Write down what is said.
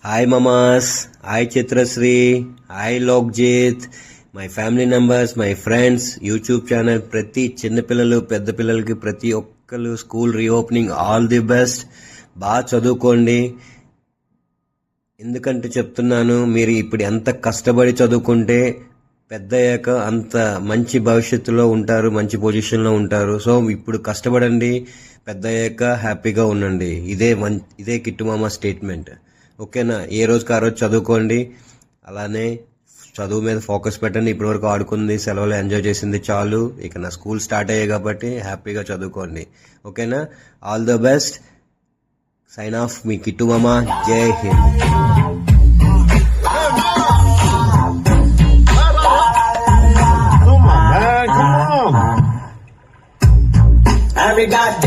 Hi మమాస్, hi Chitrashri, hi Lokjit, my family members, my friends, YouTube channel, ప్రతి చిన్నపిల్లలు పెద్ద పిల్లలకి ప్రతి ఒక్కరు school reopening all the best. బాగా చదువుకోండి. ఎందుకంటే చెప్తున్నాను, మీరు ఇప్పుడు ఎంత కష్టపడి చదువుకుంటే పెద్ద అయ్యాక అంత మంచి భవిష్యత్తులో ఉంటారు, మంచి పొజిషన్లో ఉంటారు. సో ఇప్పుడు కష్టపడండి, పెద్ద అయ్యాక హ్యాపీగా ఉండండి. ఇదే కిట్టుమామ స్టేట్మెంట్. ఓకేనా? ఏ రోజుకి ఆ రోజు చదువుకోండి. అలానే చదువు మీద ఫోకస్ పెట్టండి. ఇప్పటివరకు ఆడుకుంది, సెలవులు ఎంజాయ్ చేసింది చాలు. ఇక నా స్కూల్ స్టార్ట్ అయ్యాయి కాబట్టి హ్యాపీగా చదువుకోండి. ఓకేనా? All the best. Sign off, మీ కిట్టుమామ. జై హింద్. Every goddamn